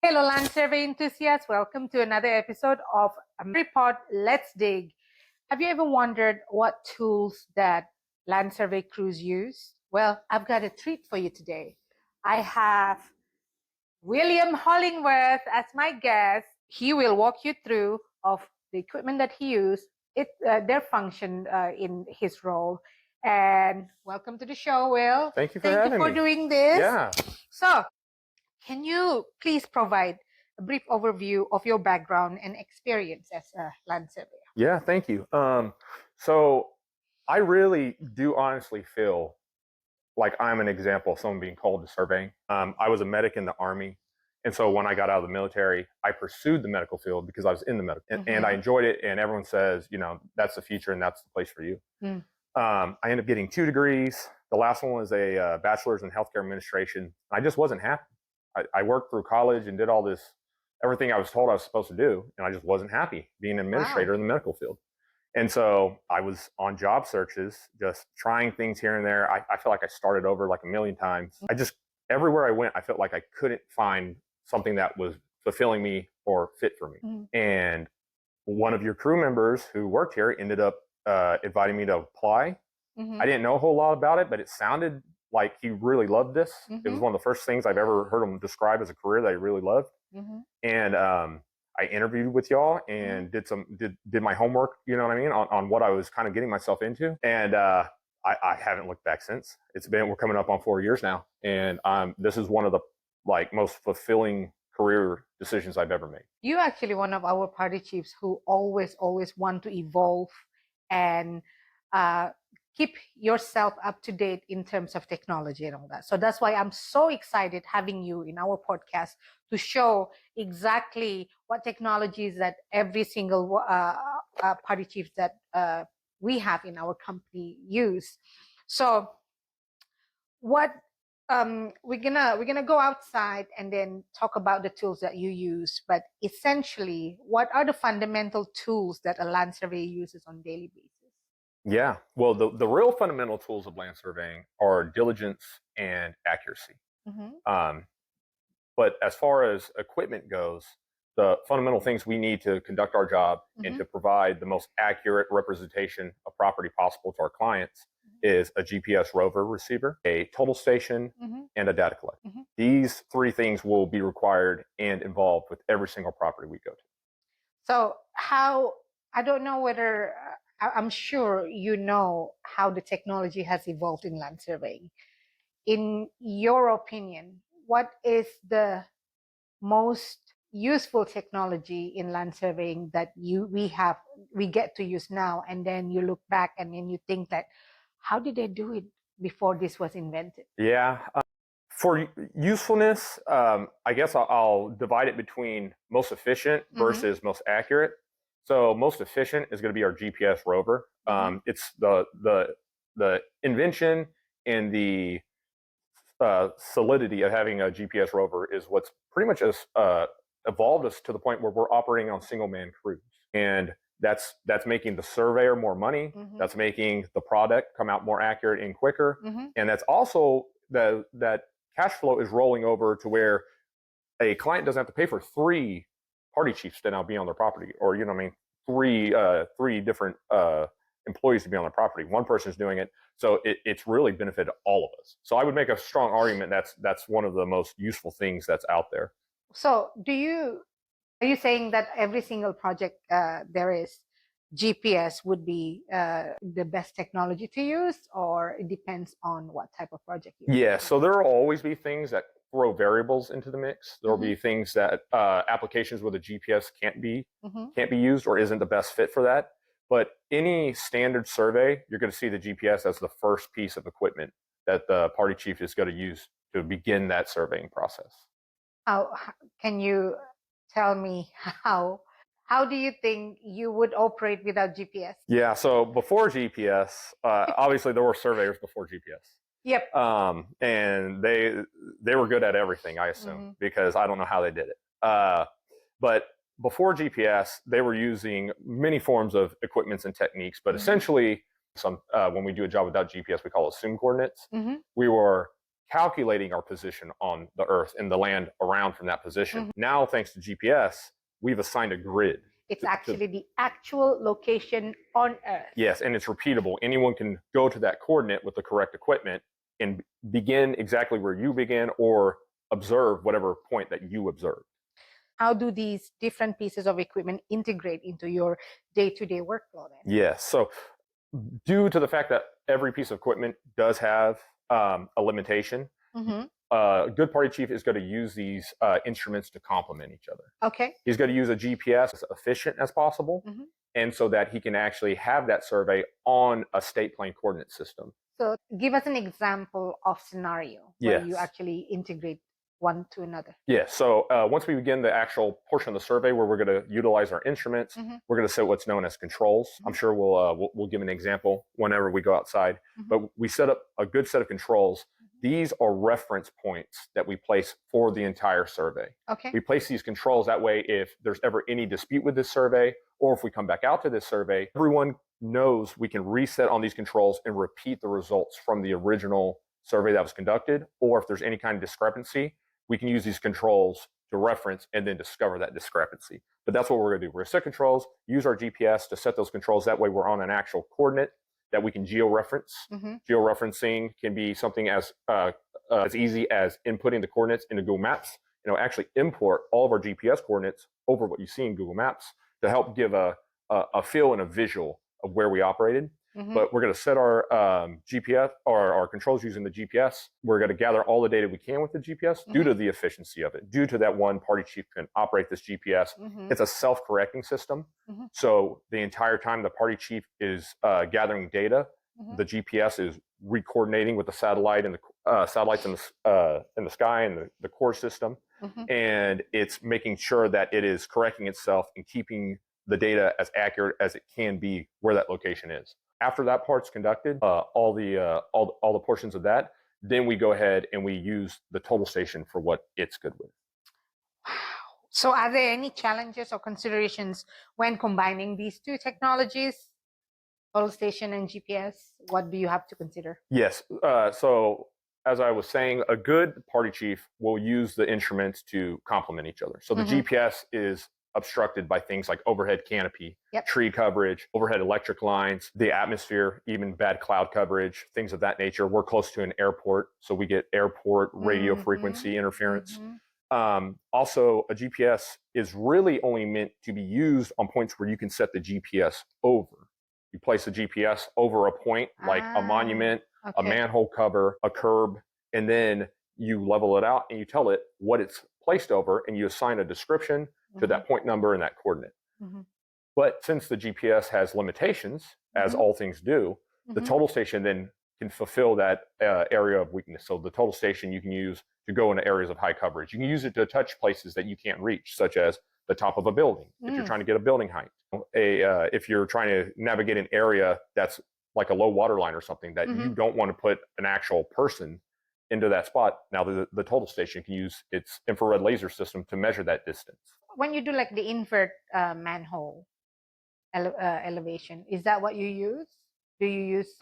Hello, land survey enthusiasts. Welcome to another episode of AmeriPod Let's Dig. Have you ever wondered what tools that land survey crews use? Well, I've got a treat for you today. I have William Hollingworth as my guest. He will walk you through of the equipment that he used, their function in his role. And welcome to the show, Will. Thank you for having me. Thank you for doing this. Yeah. So, can you please provide a brief overview of your background and experience as a land surveyor? Yeah, thank you. So I really do honestly feel like I'm an example of someone being called to surveying. I was a medic in the Army. And so when I got out of the military, I pursued the medical field because I was in the medical and I enjoyed it. And everyone says, you know, that's the future and that's the place for you. I ended up getting 2 degrees. The last one was a bachelor's in healthcare administration. I just wasn't happy. I worked through college and did all this, everything I was told I was supposed to do, and I just wasn't happy being an administrator in the medical field. And so I was on job searches, just trying things here and there. I feel like I started over like a million times. Everywhere I went, I felt like I couldn't find something that was fulfilling me or fit for me. And one of your crew members who worked here ended up inviting me to apply. I didn't know a whole lot about it, but it sounded like he really loved this. It was one of the first things I've ever heard him describe as a career that he really loved. And I interviewed with y'all and did my homework, you know what I mean, on what I was kind of getting myself into. And I haven't looked back since. We're coming up on 4 years now. And this is one of the most fulfilling career decisions I've ever made. You're actually one of our party chiefs who always want to evolve and keep yourself up to date in terms of technology and all that. So that's why I'm so excited having you in our podcast to show exactly what technologies that every single party chief that we have in our company use. So what we're gonna go outside and then talk about the tools that you use, but essentially, what are the fundamental tools that a land surveyor uses on a daily basis? Yeah, well, the real fundamental tools of land surveying are diligence and accuracy. But as far as equipment goes, the fundamental things we need to conduct our job and to provide the most accurate representation of property possible to our clients is a GPS rover receiver, a total station, and a data collector. These 3 things will be required and involved with every single property we go to. So I don't know whether, I'm sure you know how the technology has evolved in land surveying. In your opinion, what is the most useful technology in land surveying that we get to use now, and then you look back and then you think that, how did they do it before this was invented? Yeah. For usefulness, I guess I'll divide it between most efficient versus most accurate. So most efficient is going to be our GPS rover. It's the invention and the solidity of having a GPS rover is what's pretty much evolved us to the point where we're operating on single-man crews. And that's making the surveyor more money. That's making the product come out more accurate and quicker. And that's also that cash flow is rolling over to where a client doesn't have to pay for 3 party chiefs to now be on their property, or, you know what I mean, 3 different employees to be on their property. One person is doing it. So it's really benefited all of us. So I would make a strong argument that's one of the most useful things that's out there. So are you saying that every single project there is, GPS would be the best technology to use, or it depends on what type of project you Yeah, so there will always be things that throw variables into the mix. There will be things that applications where the GPS can't be used or isn't the best fit for that. But any standard survey, you're going to see the GPS as the first piece of equipment that the party chief is going to use to begin that surveying process. Can you tell me how do you think you would operate without GPS? Yeah, so before GPS, obviously there were surveyors before GPS. Yep. And they were good at everything, I assume, because I don't know how they did it. But before GPS, they were using many forms of equipments and techniques, but essentially when we do a job without GPS, we call it assumed coordinates. We were calculating our position on the Earth and the land around from that position. Now, thanks to GPS, we've assigned a grid. It's actually the actual location on Earth. Yes, and it's repeatable. Anyone can go to that coordinate with the correct equipment and begin exactly where you begin or observe whatever point that you observed. How do these different pieces of equipment integrate into your day-to-day workflow then? Yes, so due to the fact that every piece of equipment does have a limitation, a good party chief is going to use these instruments to complement each other. Okay. He's going to use a GPS as efficient as possible, and so that he can actually have that survey on a state plane coordinate system. So give us an example of scenario where you actually integrate one to another. Yeah, so once we begin the actual portion of the survey where we're going to utilize our instruments, we're going to set what's known as controls. I'm sure we'll give an example whenever we go outside, but we set up a good set of controls. These are reference points that we place for the entire survey. Okay. We place these controls that way if there's ever any dispute with this survey, or if we come back out to this survey, everyone knows we can reset on these controls and repeat the results from the original survey that was conducted, or if there's any kind of discrepancy, we can use these controls to reference and then discover that discrepancy. But that's what we're going to do. We're going to set controls, use our GPS to set those controls. That way we're on an actual coordinate that we can georeference. Georeferencing can be something as easy as inputting the coordinates into Google Maps. Actually import all of our GPS coordinates over what you see in Google Maps to help give a feel and a visual of where we operated. But we're going to set our GPS or our controls using the GPS. We're going to gather all the data we can with the GPS due to the efficiency of it, due to that one party chief can operate this GPS. It's a self-correcting system. So the entire time the party chief is gathering data, the GPS is recoordinating with the satellite and the satellites in the sky and the core system. And it's making sure that it is correcting itself and keeping the data as accurate as it can be where that location is. After that part's conducted, all the portions of that, then we go ahead and we use the total station for what it's good with. Wow. So are there any challenges or considerations when combining these two technologies, total station and GPS? What do you have to consider? Yes. So as I was saying, a good party chief will use the instruments to complement each other. So the GPS is obstructed by things like overhead canopy, tree coverage, overhead electric lines, the atmosphere, even bad cloud coverage, things of that nature. We're close to an airport, so we get airport radio frequency interference. Also, a GPS is really only meant to be used on points where you can set the GPS over. You place the GPS over a point like a monument, a manhole cover, a curb, and then you level it out and you tell it what it's placed over, and you assign a description to that point number and that coordinate. But since the GPS has limitations, as all things do, the total station then can fulfill that area of weakness. So the total station you can use to go into areas of high coverage. You can use it to touch places that you can't reach, such as the top of a building, if you're trying to get a building height. If you're trying to navigate an area that's like a low water line or something that you don't want to put an actual person into that spot. Now the total station can use its infrared laser system to measure that distance. When you do like the invert manhole elevation, is that what you use? Do you use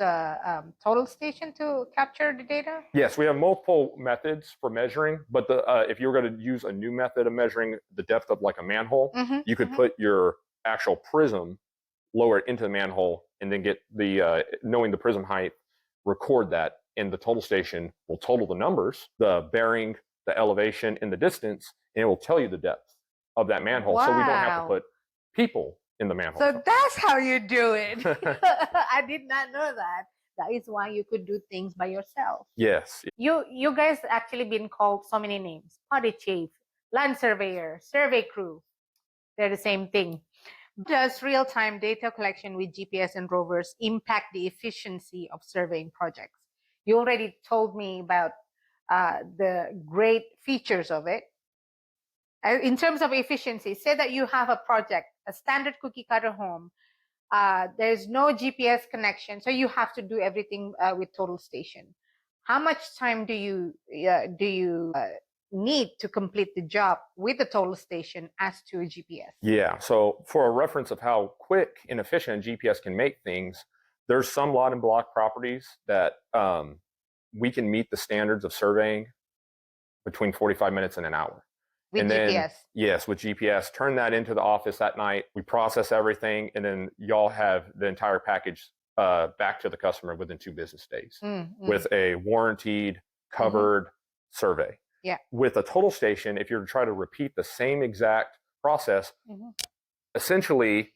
total station to capture the data? Yes, we have multiple methods for measuring, but if you're going to use a new method of measuring the depth of like a manhole, you could put your actual prism, lower it into the manhole, and then get knowing the prism height, record that, and the total station will total the numbers, the bearing, the elevation, and the distance, and it will tell you the depth of that manhole. So we don't have to put people in the manhole. So that's how you do it. I did not know that. That is why you could do things by yourself. Yes. You guys actually been called so many names. Party chief, land surveyor, survey crew. They're the same thing. Does real-time data collection with GPS and rovers impact the efficiency of surveying projects? You already told me about the great features of it. In terms of efficiency, say that you have a project, a standard cookie cutter home. There's no GPS connection, so you have to do everything with total station. How much time do you need to complete the job with the total station as to a GPS? Yeah, so for a reference of how quick and efficient GPS can make things, there's some lot and block properties that we can meet the standards of surveying between 45 minutes and an hour. With And then, GPS. yes, with GPS, turn that into the office that night. We process everything, and then y'all have the entire package back to the customer within 2 business days with a warranted, covered survey. Yeah. With a total station, if you're to try to repeat the same exact process, essentially,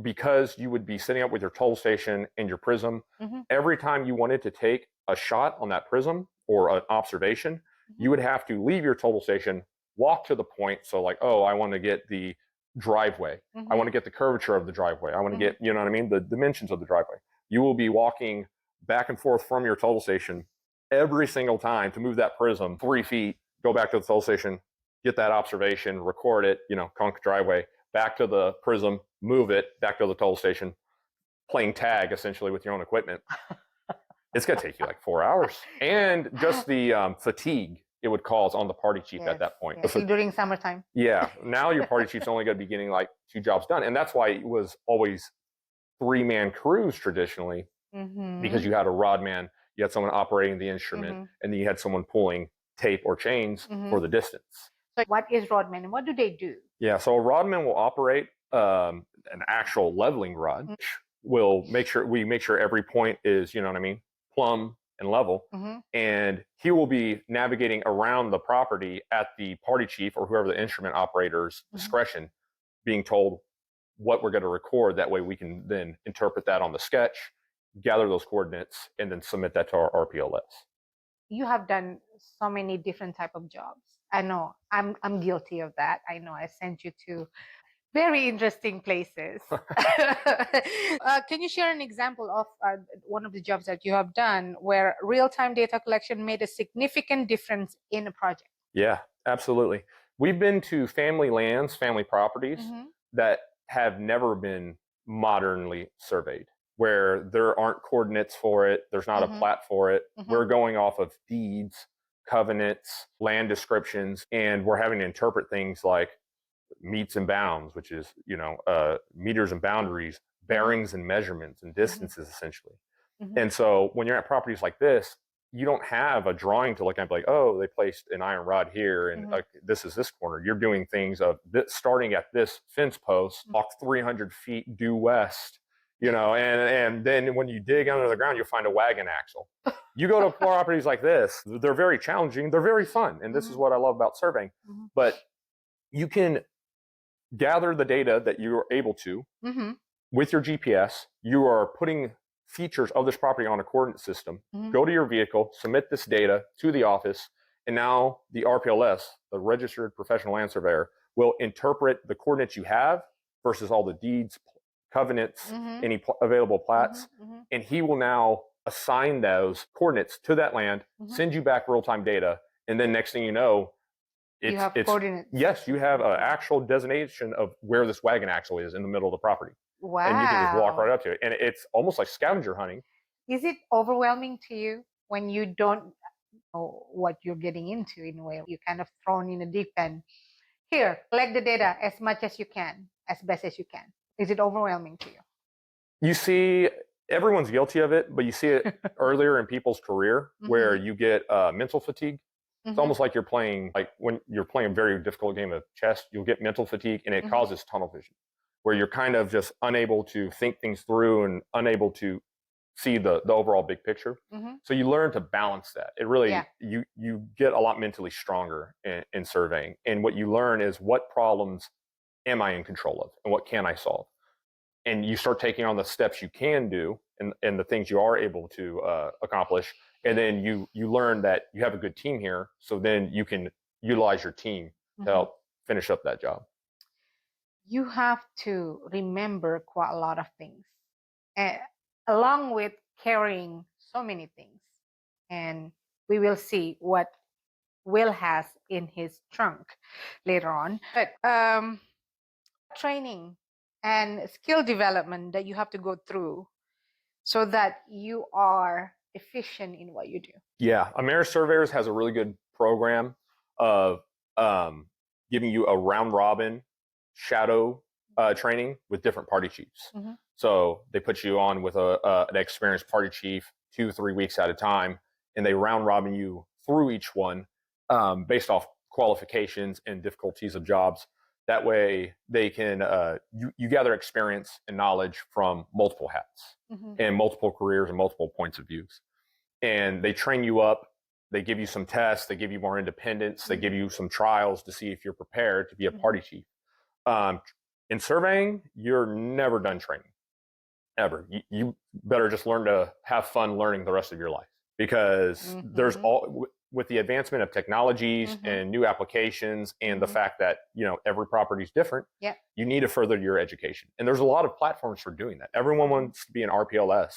because you would be sitting up with your total station and your prism, every time you wanted to take a shot on that prism or an observation, you would have to leave your total station, walk to the point. So like, oh, I want to get the driveway. I want to get the curvature of the driveway. I want to get, you know what I mean? The dimensions of the driveway. You will be walking back and forth from your total station every single time to move that prism 3 feet, go back to the total station, get that observation, record it, you know, conk driveway, back to the prism, move it back to the total station, playing tag essentially with your own equipment. It's going to take you like 4 hours. And just the fatigue it would cause on the party chief at that point. Yes. During summertime. Yeah. Now your party chief's only going to be getting like 2 jobs done. And that's why it was always 3-man crews traditionally, because you had a rod man, you had someone operating the instrument, and then you had someone pulling tape or chains for the distance. So what is rodman and what do they do? Yeah. So a rodman will operate an actual leveling rod, which will make sure every point is, you know what I mean, plumb and level. And he will be navigating around the property at the party chief or whoever the instrument operator's discretion, being told what we're going to record. That way we can then interpret that on the sketch, gather those coordinates, and then submit that to our RPLS. You have done so many different type of jobs. I know I'm guilty of that. I know I sent you to very interesting places. Can you share an example of one of the jobs that you have done where real-time data collection made a significant difference in a project? Yeah, absolutely. We've been to family lands, family properties that have never been modernly surveyed, where there aren't coordinates for it. There's not a plat for it. We're going off of deeds, covenants, land descriptions, and we're having to interpret things like meets and bounds, which is, you know, meters and boundaries, bearings and measurements and distances essentially. And so when you're at properties like this, you don't have a drawing to look at, like, oh, they placed an iron rod here and this is this corner. You're doing things of this, starting at this fence post, walk 300 feet due west, you know, and then when you dig under the ground, you'll find a wagon axle. You go to properties like this, they're very challenging, they're very fun, and this is what I love about surveying. But you can gather the data that you're able to with your GPS. You are putting features of this property on a coordinate system. Go to your vehicle, submit this data to the office, and now the RPLS, the Registered Professional Land Surveyor, will interpret the coordinates you have versus all the deeds, covenants, any available plats, and he will now assign those coordinates to that land, send you back real-time data, and then next thing you know, you have coordinates. Yes, you have an actual designation of where this wagon axle is in the middle of the property. Wow. And you can just walk right up to it. And it's almost like scavenger hunting. Is it overwhelming to you when you don't know what you're getting into in a way? You're kind of thrown in a deep end. Here, collect the data as much as you can, as best as you can. Is it overwhelming to you? You see, everyone's guilty of it, but you see it earlier in people's career where you get mental fatigue. It's almost like you're playing, like when you're playing a very difficult game of chess, you'll get mental fatigue, and it causes tunnel vision, where you're kind of just unable to think things through and unable to see the overall big picture. So you learn to balance that. It really, you get a lot mentally stronger in surveying. And what you learn is, what problems am I in control of and what can I solve? And you start taking on the steps you can do and the things you are able to accomplish. And then you learn that you have a good team here. So then you can utilize your team to help finish up that job. You have to remember quite a lot of things, along with carrying so many things. And we will see what Will has in his trunk later on. But training and skill development that you have to go through so that you are efficient in what you do. Yeah, Ameris Surveyors has a really good program of giving you a round robin shadow training with different party chiefs. So they put you on with an experienced party chief 2-3 weeks at a time, and they round robin you through each one based off qualifications and difficulties of jobs. That way they can you gather experience and knowledge from multiple hats and multiple careers and multiple points of views. And they train you up. They give you some tests. They give you more independence. They give you some trials to see if you're prepared to be a party chief. In surveying, you're never done training, ever. You better just learn to have fun learning the rest of your life, because there's with the advancement of technologies and new applications and the fact that, you know, every property is different, you need to further your education. And there's a lot of platforms for doing that. Everyone wants to be an RPLS.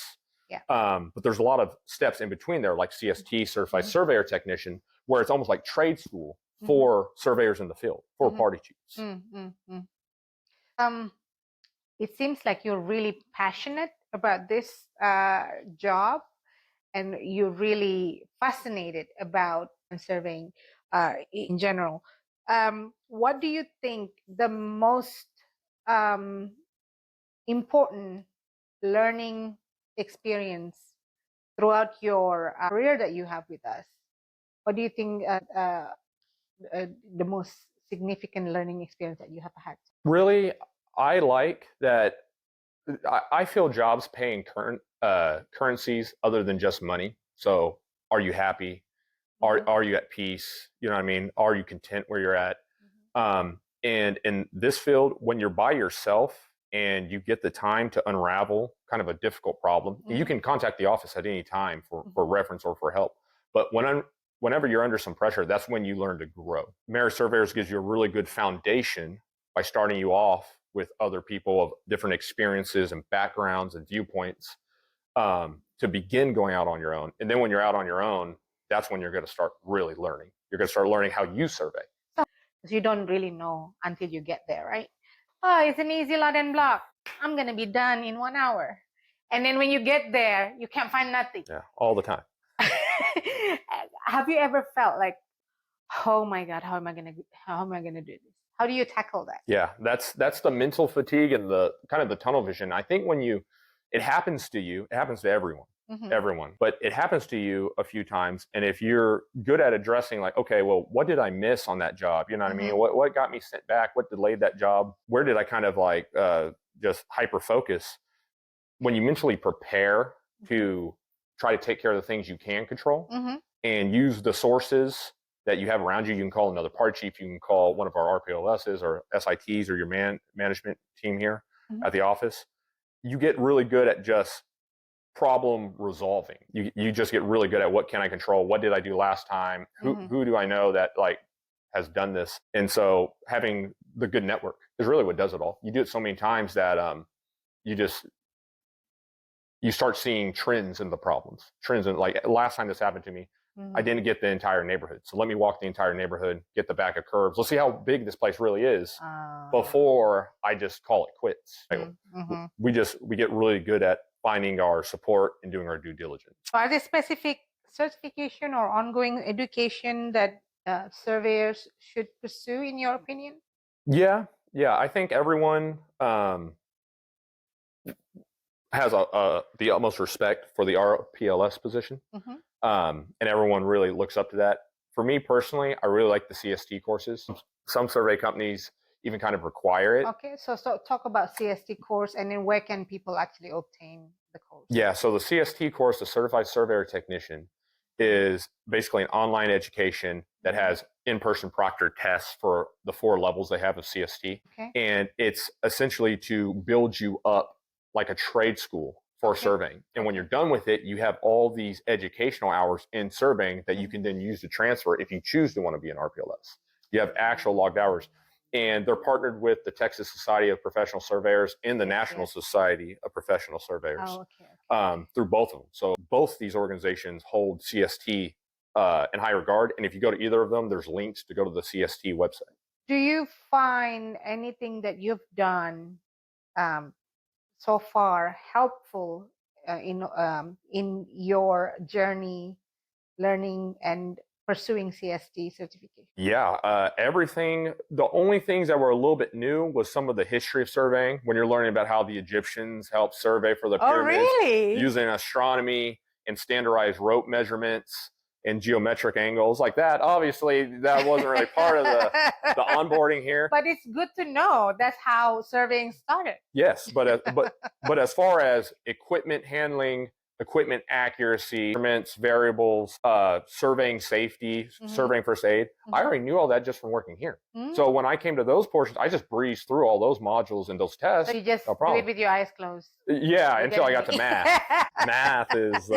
But there's a lot of steps in between there, like CST, Certified Surveyor Technician, where it's almost like trade school for surveyors in the field, for party chiefs. It seems like you're really passionate about this job, and you're really fascinated about surveying in general. What do you think the most important learning experience throughout your career that you have with us? What do you think the most significant learning experience that you have had? Really, I like that. I feel jobs paying currencies other than just money. So, are you happy? Are you at peace? You know what I mean? Are you content where you're at? And in this field, when you're by yourself and you get the time to unravel kind of a difficult problem, you can contact the office at any time for reference or for help. But whenever you're under some pressure, that's when you learn to grow. Marriage Surveyors gives you a really good foundation by starting you off with other people of different experiences and backgrounds and viewpoints to begin going out on your own. And then when you're out on your own, that's when you're going to start really learning. You're going to start learning how you survey. Because you don't really know until you get there, right? Oh, it's an easy lot and block. I'm going to be done in 1 hour. And then when you get there, you can't find nothing. Yeah, all the time. Have you ever felt like, oh my God, how am I going to do this? How do you tackle that? Yeah, that's the mental fatigue and the kind of the tunnel vision. I think when it happens to you, it happens to everyone, but it happens to you a few times. And if you're good at addressing, like, okay, well, what did I miss on that job? You know what I mean? What got me sent back? What delayed that job? Where did I kind of like just hyper focus? When you mentally prepare to try to take care of the things you can control and use the sources that you have around you. You can call another party chief. You can call one of our RPLSs or SITs or your management team here at the office. You get really good at just problem resolving. You just get really good at what can I control? What did I do last time? Who do I know that like has done this? And so having the good network is really what does it all. You do it so many times that you start seeing trends in the problems. Trends in, like, last time this happened to me, I didn't get the entire neighborhood. So let me walk the entire neighborhood, get the back of curbs. Let's see how big this place really is before I just call it quits. We get really good at finding our support and doing our due diligence. Are there specific certification or ongoing education that surveyors should pursue, in your opinion? Yeah. I think everyone has the utmost respect for the RPLS position. And everyone really looks up to that. For me personally, I really like the CST courses. Some survey companies even kind of require it. Okay, so talk about CST course, and then where can people actually obtain the course? Yeah, so the CST course, the Certified Surveyor Technician, is basically an online education that has in-person proctored tests for the 4 levels they have of CST. Okay. And it's essentially to build you up like a trade school for surveying. And when you're done with it, you have all these educational hours in surveying that you can then use to transfer if you choose to want to be an RPLS. You have actual logged hours. And they're partnered with the Texas Society of Professional Surveyors and the National Society of Professional Surveyors through both of them. So both these organizations hold CST in high regard. And if you go to either of them, there's links to go to the CST website. Do you find anything that you've done so far helpful in your journey learning and pursuing CST certification? Yeah, everything. The only things that were a little bit new was some of the history of surveying, when you're learning about how the Egyptians helped survey for the pyramids, really? using astronomy and standardized rope measurements and geometric angles like that. Obviously, that wasn't really part of the onboarding here. But it's good to know that's how surveying started. Yes, but as far as equipment handling, equipment accuracy, measurements, variables, surveying safety, surveying first aid, I already knew all that just from working here. So when I came to those portions, I just breezed through all those modules and those tests. So you just no do problem. it with your eyes closed. Yeah, until I got to math. Math is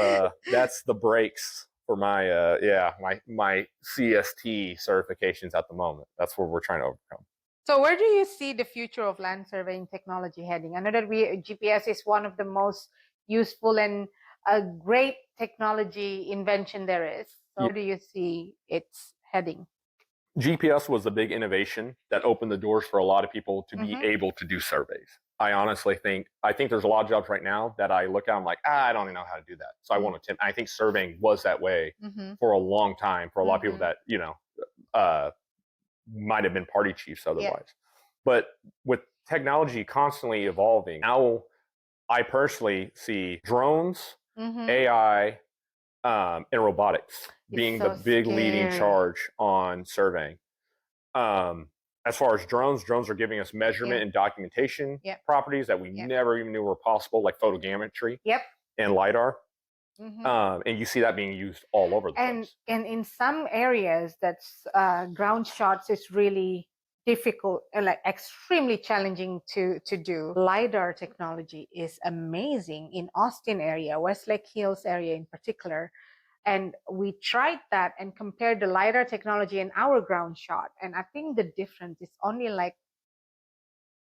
that's the brakes for my my CST certifications at the moment. That's what we're trying to overcome. So where do you see the future of land surveying technology heading? I know that GPS is one of the most useful and a great technology invention there is. So where do you see it's heading? GPS was the big innovation that opened the doors for a lot of people to be able to do surveys. I honestly think there's a lot of jobs right now that I look at, I'm like, I don't even know how to do that. So I want to attempt. I think surveying was that way for a long time for a lot of people that, might have been party chiefs otherwise. Yeah. But with technology constantly evolving, now I personally see drones, AI, and robotics being the big leading charge on surveying. As far as drones are giving us measurement and documentation properties that we never even knew were possible, like photogrammetry and LiDAR. And you see that being used all over the place. And in some areas, that's ground shots is really difficult and like extremely challenging to do. LiDAR technology is amazing in Austin area, Westlake Hills area in particular. And we tried that and compared the LiDAR technology and our ground shot. And I think the difference is only like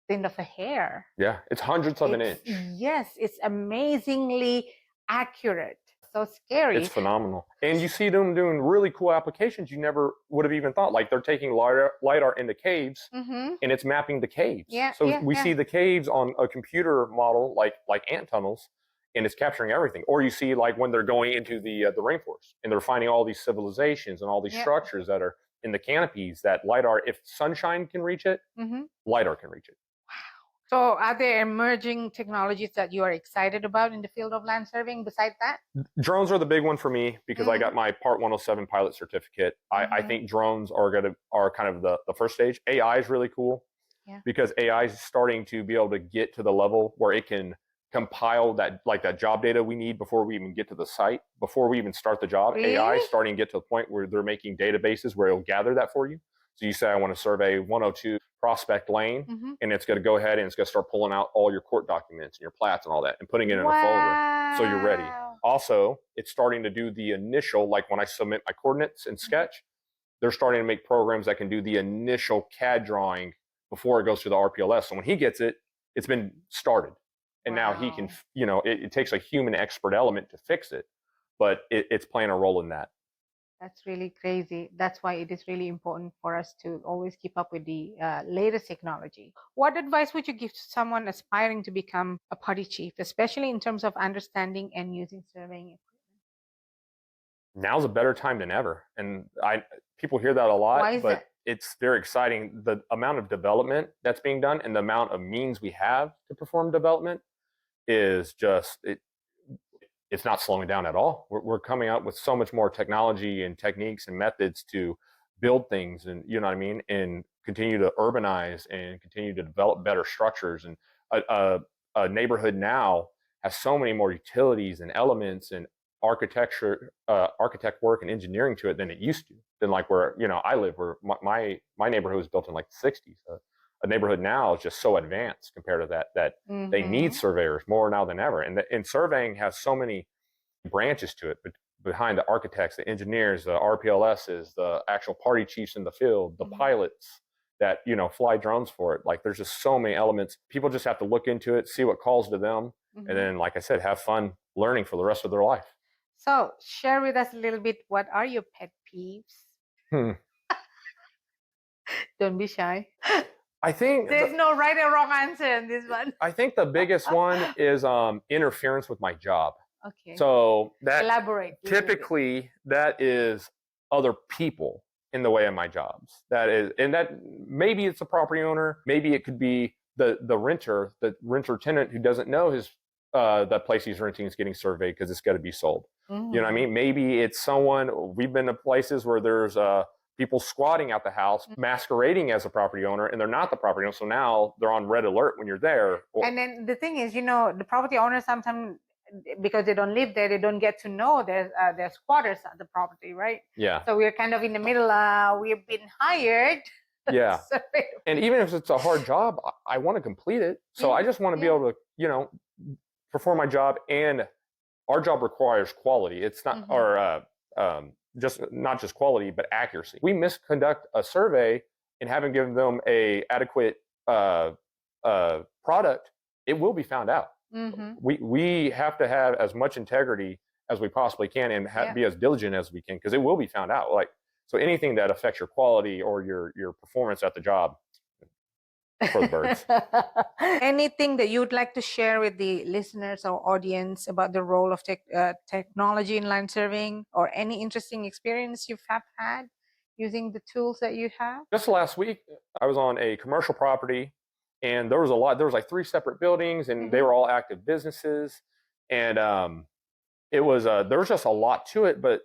the end of a hair. Yeah, it's hundredths of an inch. Yes, it's amazingly accurate. So scary. It's phenomenal. And you see them doing really cool applications you never would have even thought. Like they're taking LiDAR into caves and it's mapping the caves. So we see the caves on a computer model like ant tunnels, and it's capturing everything. Or you see like when they're going into the rainforest and they're finding all these civilizations and all these structures that are in the canopies that LiDAR, if sunshine can reach it, LiDAR can reach it. So are there emerging technologies that you are excited about in the field of land surveying besides that? Drones are the big one for me because I got my Part 107 pilot certificate. I think drones are kind of the first stage. AI is really cool because AI is starting to be able to get to the level where it can compile that job data we need before we even get to the site, before we even start the job. Really? AI is starting to get to the point where they're making databases where it'll gather that for you. So you say, I want to survey 102 Prospect Lane, and it's going to go ahead and it's going to start pulling out all your court documents and your plats and all that and putting it in a folder so you're ready. Also, it's starting to do the initial, like when I submit my coordinates in Sketch, they're starting to make programs that can do the initial CAD drawing before it goes to the RPLS. So when he gets it, it's been started. And now he can, it takes a human expert element to fix it, but it's playing a role in that. That's really crazy. That's why it is really important for us to always keep up with the latest technology. What advice would you give to someone aspiring to become a party chief, especially in terms of understanding and using surveying equipment? Now's a better time than ever. And people hear that a lot. Why is that? It's very exciting. The amount of development that's being done and the amount of means we have to perform development is just, it's not slowing down at all. We're coming out with so much more technology and techniques and methods to build things, and you know what I mean, and continue to urbanize and continue to develop better structures. And a neighborhood now has so many more utilities and elements and architect work and engineering to it than it used to. Than like where I live, where my neighborhood was built in like the 60s. A neighborhood now is just so advanced compared to that they need surveyors more now than ever. And surveying has so many branches to it, but behind the architects, the engineers, the RPLSs, the actual party chiefs in the field, the pilots that, fly drones for it. Like there's just so many elements. People just have to look into it, see what calls to them. And then, like I said, have fun learning for the rest of their life. So share with us a little bit, what are your pet peeves? Don't be shy. I think there's no right or wrong answer in this one. I think the biggest one is interference with my job. Okay. So that elaborate. Typically, that is other people in the way of my jobs. That maybe it's a property owner, maybe it could be the renter tenant who doesn't know his that place he's renting is getting surveyed because it's got to be sold. You know what I mean? Maybe it's someone. We've been to places where there's people squatting out the house, masquerading as a property owner, and they're not the property owner. So now they're on red alert when you're there. And then the thing is, the property owners sometimes, because they don't live there, they don't get to know there's squatters at the property, right? Yeah. So we're kind of in the middle. We've been hired. Yeah. So, and even if it's a hard job, I want to complete it. So I just want to be able to, perform my job. And our job requires quality. It's not, or just not just quality, but accuracy. We misconduct a survey and haven't given them a adequate product, it will be found out. We have to have as much integrity as we possibly can and be as diligent as we can, because it will be found out. So anything that affects your quality or your performance at the job, for the birds. Anything that you would like to share with the listeners or audience about the role of technology in land surveying, or any interesting experience you've had using the tools that you have? Just last week, I was on a commercial property, and there was like 3 separate buildings, and they were all active businesses. And there was just a lot to it, but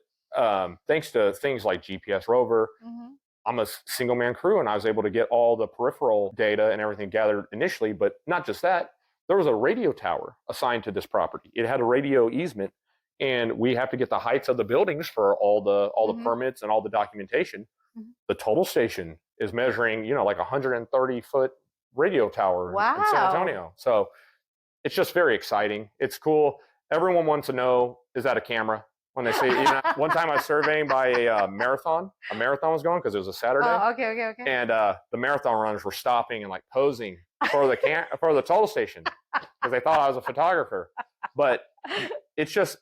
thanks to things like GPS Rover, I'm a single man crew, and I was able to get all the peripheral data and everything gathered initially. But not just that, there was a radio tower assigned to this property. It had a radio easement, and we have to get the heights of the buildings for all the permits and all the documentation. The total station is measuring, like 130-foot radio tower in San Antonio. So it's just very exciting. It's cool. Everyone wants to know, is that a camera? When they say, one time I was surveying by a marathon was going, because it was a Saturday. Oh, okay. And the marathon runners were stopping and posing for the total station because they thought I was a photographer. But it's just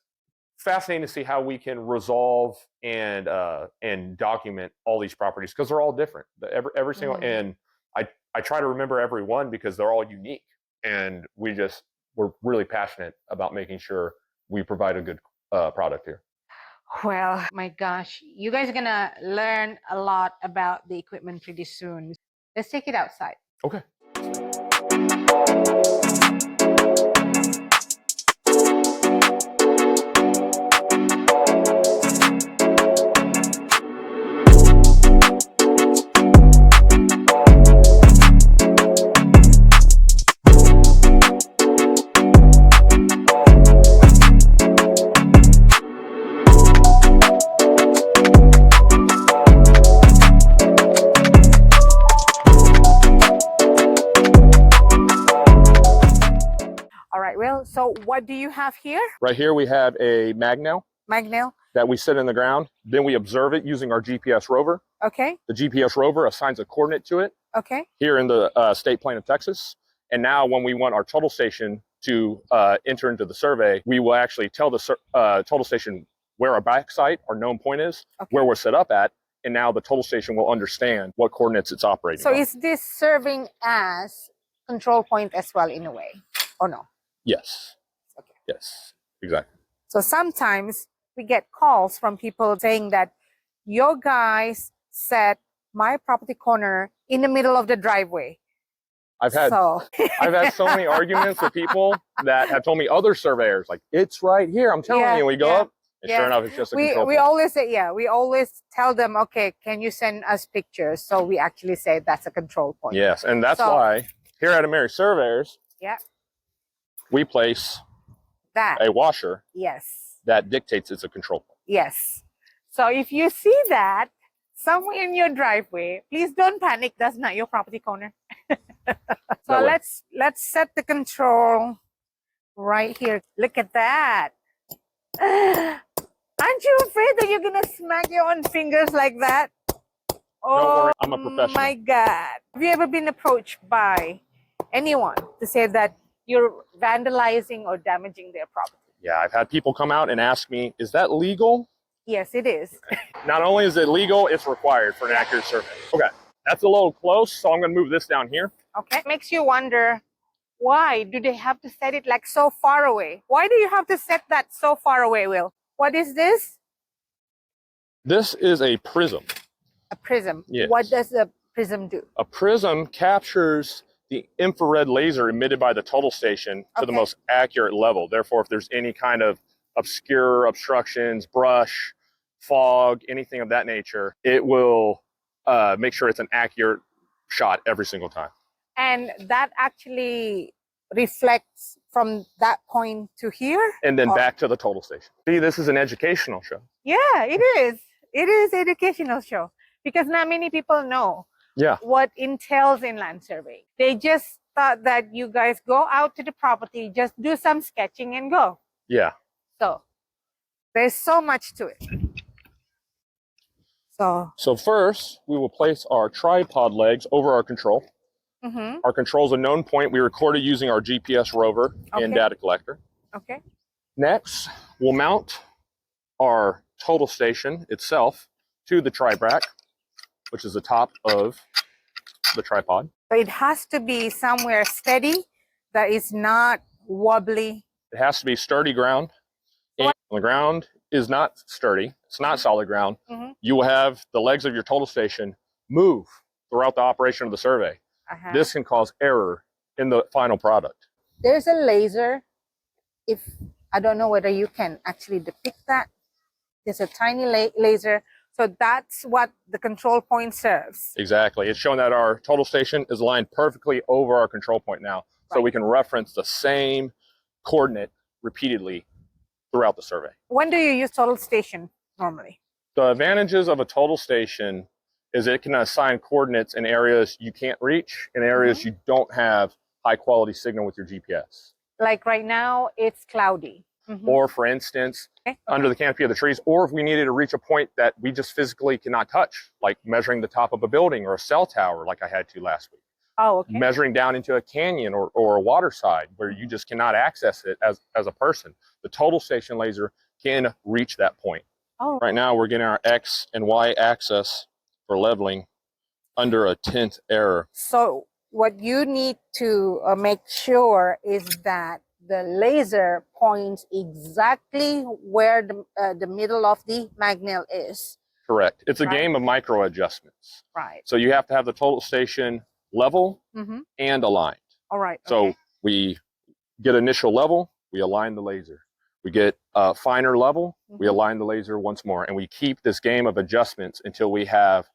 fascinating to see how we can resolve and document all these properties, because they're all different. Every single, and I try to remember every one because they're all unique, and we're really passionate about making sure we provide a good product here. Well, my gosh, you guys are gonna learn a lot about the equipment pretty soon. Let's take it outside. Okay. So what do you have here? Right here we have a magnail. Magnail. That we sit in the ground. Then we observe it using our GPS rover. Okay. The GPS rover assigns a coordinate to it. Okay. Here in the state plane of Texas. And now when we want our total station to enter into the survey, we will actually tell the total station where our back site, our known point is, where we're set up at. And now the total station will understand what coordinates it's operating So on. Is this serving as control point as well in a way, or no? Yes. Okay. Yes, exactly. So sometimes we get calls from people saying that your guys set my property corner in the middle of the driveway. I've had so many arguments with people that have told me, other surveyors, it's right here. I'm telling you, we go up, and sure enough, it's just a control point. We always say, we always tell them, okay, can you send us pictures? So we actually say that's a control point. Yes, and that's why here at Ameri Surveyors, we place a washer that dictates it's a control point. Yes. So if you see that somewhere in your driveway, please don't panic. That's not your property corner. So let's set the control right here. Look at that. Aren't you afraid that you're going to smack your own fingers like that? Oh, don't worry, I'm a professional. My God. Have you ever been approached by anyone to say that you're vandalizing or damaging their property? Yeah, I've had people come out and ask me, is that legal? Yes, it is. Not only is it legal, it's required for an accurate survey. Okay, that's a little close, so I'm going to move this down here. Okay, it makes you wonder, why do they have to set it so far away? Why do you have to set that so far away, Will? What is this? This is a prism. A prism. Yes. What does a prism do? A prism captures the infrared laser emitted by the total station to the Okay. most accurate level. Therefore, if there's any kind of obstructions, brush, fog, anything of that nature, it will make sure it's an accurate shot every single time. And that actually reflects from that point to here? And then Or- back to the total station. See, this is an educational show. Yeah, it is. It is educational show because not many people know Yeah. what entails in land survey. They just thought that you guys go out to the property, just do some sketching and go. Yeah. So there's so much to it. So first, we will place our tripod legs over our control. mhm, Our control is a known point. We recorded using our GPS rover and Okay. data collector. okay. Next, we'll mount our total station itself to the tribrac, which is the top of the tripod. So it has to be somewhere steady that is not wobbly. It has to be sturdy ground. And the ground is not sturdy. It's not solid ground. Mhm. You will have the legs of your total station move throughout the operation of the survey. Uh-huh. This can cause error in the final product. There's a laser. If I don't know whether you can actually depict that. There's a tiny laser. So that's what the control point serves. Exactly. It's showing that our total station is aligned perfectly over our control point now. So Right. we can reference the same coordinate repeatedly throughout the survey. When do you use total station normally? The advantages of a total station is it can assign coordinates in areas you can't reach, in areas you don't have high quality signal with your GPS. Like right now, it's cloudy. Mhm. Or for instance, Okay. under the canopy of the trees, or if we needed to reach a point that we just physically cannot touch, like measuring the top of a building or a cell tower like I had to last week. Oh, okay. Measuring down into a canyon or a waterside where you just cannot access it as a person. The total station laser can reach that point. Oh, Right now, we're getting our X and Y axis for leveling under a 10th error. so what you need to make sure is that the laser points exactly where the middle of the magnel is. Correct. It's a Right. game of micro adjustments. Right. So you have to have the total station level Mm-hmm. and aligned. All right. So okay. we get initial level, we align the laser. We get a finer level, we Mhm. align the laser once more, and we keep this game of adjustments until we have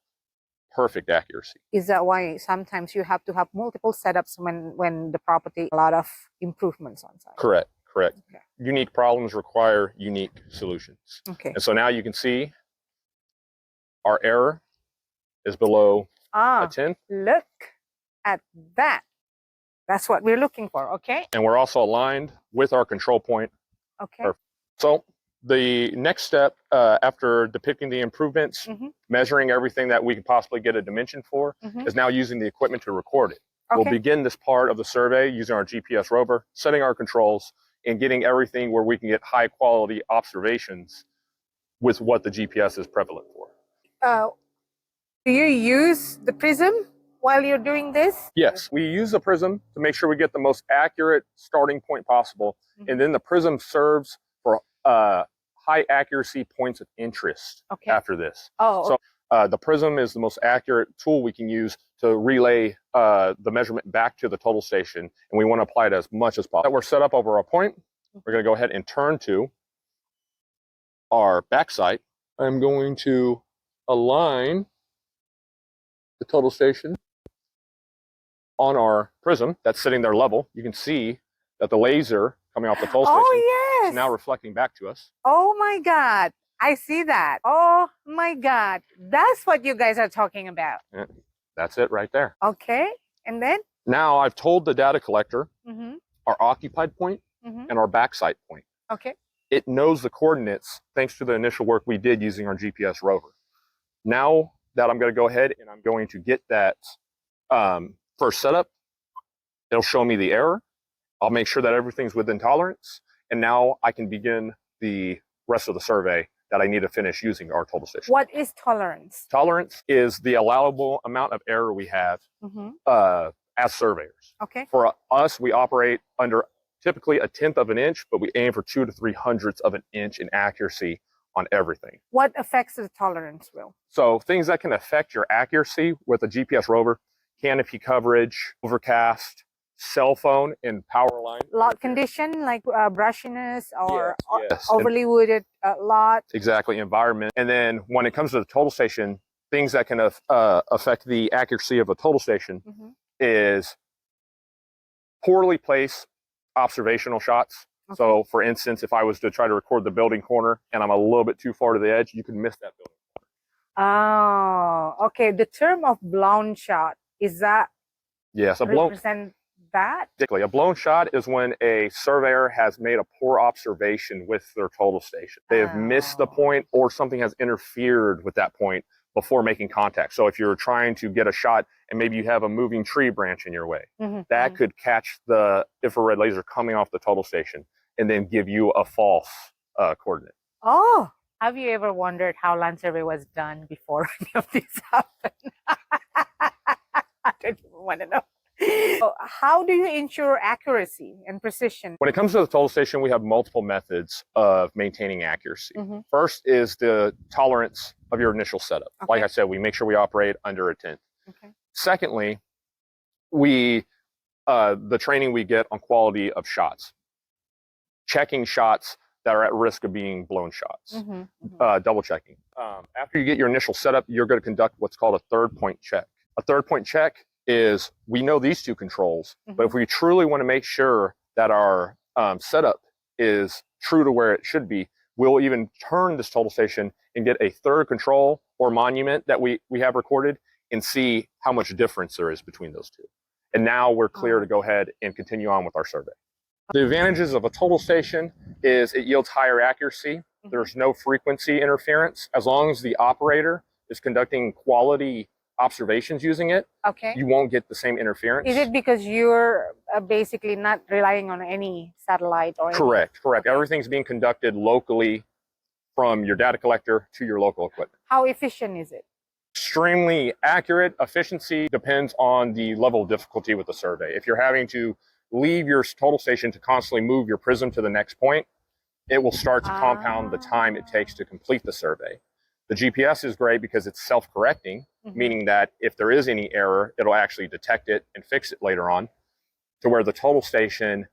perfect accuracy. Is that why sometimes you have to have multiple setups when the property a lot of improvements on site? Correct. Okay. Unique problems require unique solutions. Okay. And so now you can see our error is below a 10th, Look at that. That's what we're looking for. Okay. and we're also aligned with our control point. Okay. Perfect. So the next step after depicting the improvements, Mhm. measuring everything that we could possibly get a dimension for, Mhm. is now using the equipment to record it. Okay. We'll begin this part of the survey using our GPS rover, setting our controls, and getting everything where we can get high quality observations with what the GPS is prevalent for. Do you use the prism while you're doing this? Yes, we use the prism to make sure we get the most accurate starting point possible, Mhm. and then the prism serves for high accuracy points of interest Okay. after this. Oh, So the prism is the most accurate tool we can use to relay the measurement back to the total station, and we want to apply it as much as possible. That we're set up over a point, we're going to go ahead and turn to our back sight. I'm going to align the total station on our prism that's sitting there level. You can see that the laser coming off the total station oh is yes. now reflecting back to us. Oh my God. I see that. Oh my God. That's what you guys are talking about. That's it right there. Okay. And then? Now I've told the data collector Mm-hmm. our occupied point Mm-hmm. and our backside point. Okay. It knows the coordinates thanks to the initial work we did using our GPS rover. Now that I'm going to go ahead and I'm going to get that first setup, it'll show me the error. I'll make sure that everything's within tolerance. And now I can begin the rest of the survey that I need to finish using our total station. What is tolerance? Tolerance is the allowable amount of error we have Mm-hmm. as surveyors. Okay. For us, we operate under typically a 1/10 of an inch, but we aim for 2 to 300ths of an inch in accuracy on everything. What affects the tolerance, Will? So things that can affect your accuracy with a GPS rover canopy coverage, overcast, cell phone, and power line. Lot condition, like brushiness or Yes. overly wooded lot. Exactly, environment. And then when it comes to the total station, things that can affect the accuracy of a total station is poorly placed observational shots. Okay. So, for instance, if I was to try to record the building corner and I'm a little bit too far to the edge, you can miss that building. Oh, okay. The term of blown shot, is that Yes, a blown. represent that? A blown shot is when a surveyor has made a poor observation with their total station. They have missed the point, or something has interfered with that point before making contact. So if you're trying to get a shot and maybe you have a moving tree branch in your way, that could catch the infrared laser coming off the total station and then give you a false coordinate. Oh, have you ever wondered how land survey was done before any of this happened? I don't even want to know. So how do you ensure accuracy and precision? When it comes to the total station, we have multiple methods of maintaining accuracy. First is the tolerance of your initial setup. Like I said, we make sure we operate under a 10th. Secondly, the training we get on quality of shots, checking shots that are at risk of being blown shots, double checking. After you get your initial setup, you're going to conduct what's called a third point check. A third point check is, we know these two controls, but if we truly want to make sure that our setup is true to where it should be, we'll even turn this total station and get a third control or monument that we have recorded and see how much difference there is between those two. And now we're clear to go ahead and continue on with our survey. The advantages of a total station is it yields higher accuracy. There's no frequency interference. As long as the operator is conducting quality observations using it, you won't get the same interference. Is it because you're basically not relying on any satellite or Correct. Everything's being conducted locally from your data collector to your local equipment. How efficient is it? Extremely accurate. Efficiency depends on the level of difficulty with the survey. If you're having to leave your total station to constantly move your prism to the next point, it will start to compound the time it takes to complete the survey. The GPS is great because it's self-correcting, meaning that if there is any error, it'll actually detect it and fix it later on, to where the total station,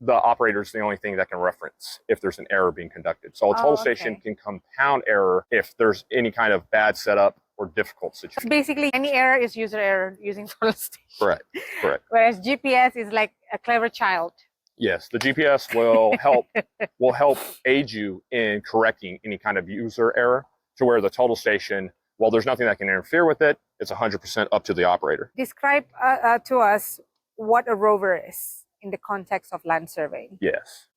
the operator is the only thing that can reference if there's an error being conducted. So a total station can compound error if there's any kind of bad setup or difficult situation. Basically, any error is user error using total station. Correct. Whereas GPS is like a clever child. Yes, the GPS will help aid you in correcting any kind of user error, to where the total station, well, there's nothing that can interfere with it. It's 100% up to the operator. Describe to us what a rover is in the context of land surveying. Yes.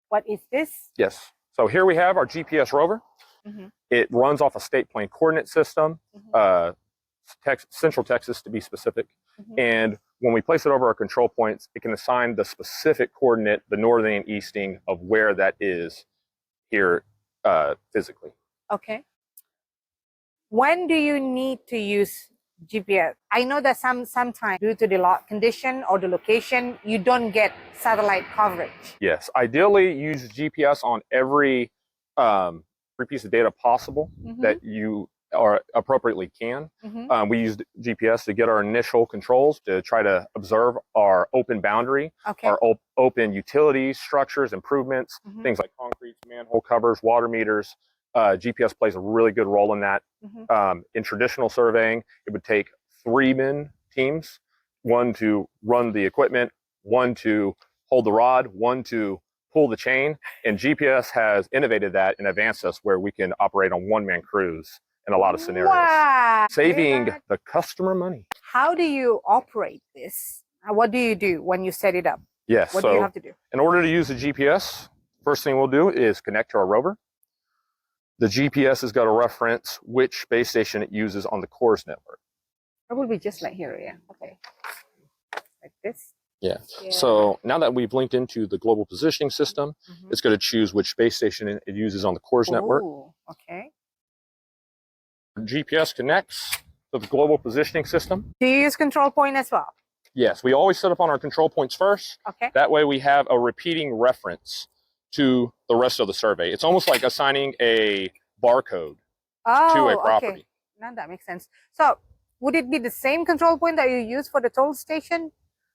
What is this? Yes. So here we have our GPS rover. It runs off a state plane coordinate system, Central Texas to be specific. And when we place it over our control points, it can assign the specific coordinate, the northing and easting of where that is here physically. Okay. When do you need to use GPS? I know that sometimes due to the lot condition or the location, you don't get satellite coverage. Yes, ideally use GPS on every piece of data possible that you are appropriately can. We used GPS to get our initial controls to try to observe our open boundary, our open utilities, structures, improvements, things like concrete, manhole covers, water meters. GPS plays a really good role in that. In traditional surveying, it would take 3-man teams, one to run the equipment, one to hold the rod, one to pull the chain. And GPS has innovated that and advanced us where we can operate on 1-man crews in a lot of scenarios, saving the customer money. How do you operate this? What do you do when you set it up? Yes. What do you have to do? In order to use the GPS, first thing we'll do is connect to our rover. The GPS has got to reference which base station it uses on the CORS network. It will be just like here, yeah. Okay. Like this? Yeah. So now that we've linked into the global positioning system, it's going to choose which base station it uses on the CORS network. Okay. GPS connects to the global positioning system. Do you use control point as well? Yes, we always set up on our control points first. Okay. That way we have a repeating reference to the rest of the survey. It's almost like assigning a barcode to a property. Okay. Now that makes sense. So would it be the same control point that you use for the toll station?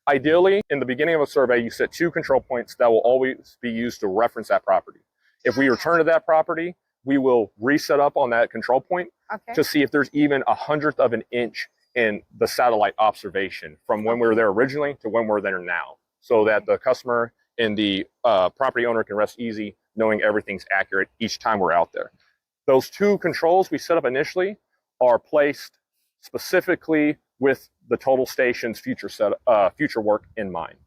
Ideally, in the beginning of a survey, you set 2 control points that will always be used to reference that property. If we return to that property, we will reset up on that control point to see if there's even 1/100th of an inch in the satellite observation from when we were there originally to when we're there now, so that the customer and the property owner can rest easy knowing everything's accurate each time we're out there. Those 2 controls we set up initially are placed specifically with the total station's future work in mind.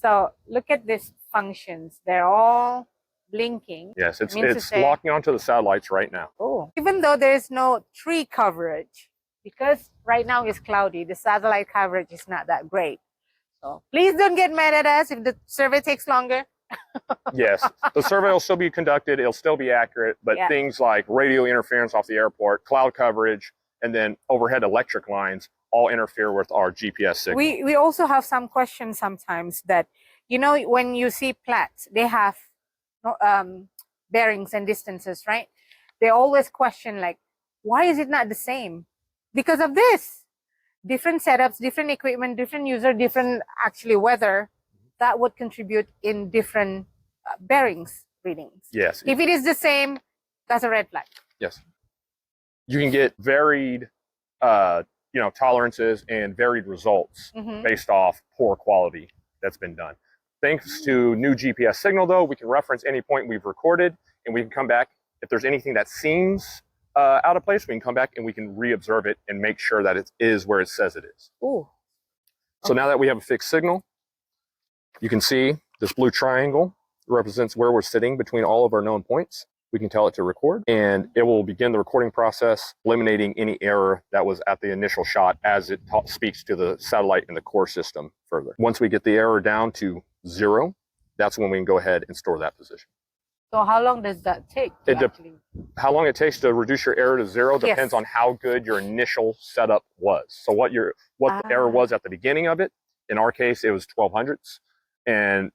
So look at these functions. They're all blinking. Yes, it's locking onto the satellites right now. Oh, even though there is no tree coverage, because right now it's cloudy, the satellite coverage is not that great. So please don't get mad at us if the survey takes longer. Yes, the survey will still be conducted. It'll still be accurate, but things like radio interference off the airport, cloud coverage, and then overhead electric lines all interfere with our GPS signal. We also have some questions sometimes that, you know, when you see plats, they have bearings and distances, right? They always question like, why is it not the same? Because of this. Different setups, different equipment, different user, different actually weather, that would contribute in different bearings readings. Yes. If it is the same, that's a red flag. Yes. You can get varied, tolerances and varied results based off poor quality that's been done. Thanks to new GPS signal, though, we can reference any point we've recorded, and we can come back. If there's anything that seems out of place, we can come back and we can re-observe it and make sure that it is where it says it is. Ooh. So now that we have a fixed signal, you can see this blue triangle represents where we're sitting between all of our known points. We can tell it to record, and it will begin the recording process, eliminating any error that was at the initial shot as it speaks to the satellite and the core system further. Once we get the error down to 0, that's when we can go ahead and store that position. So how long does that take? How long it takes to reduce your error to 0 depends on how good your initial setup was. So what the error was at the beginning of it, in our case, it was 1200ths, and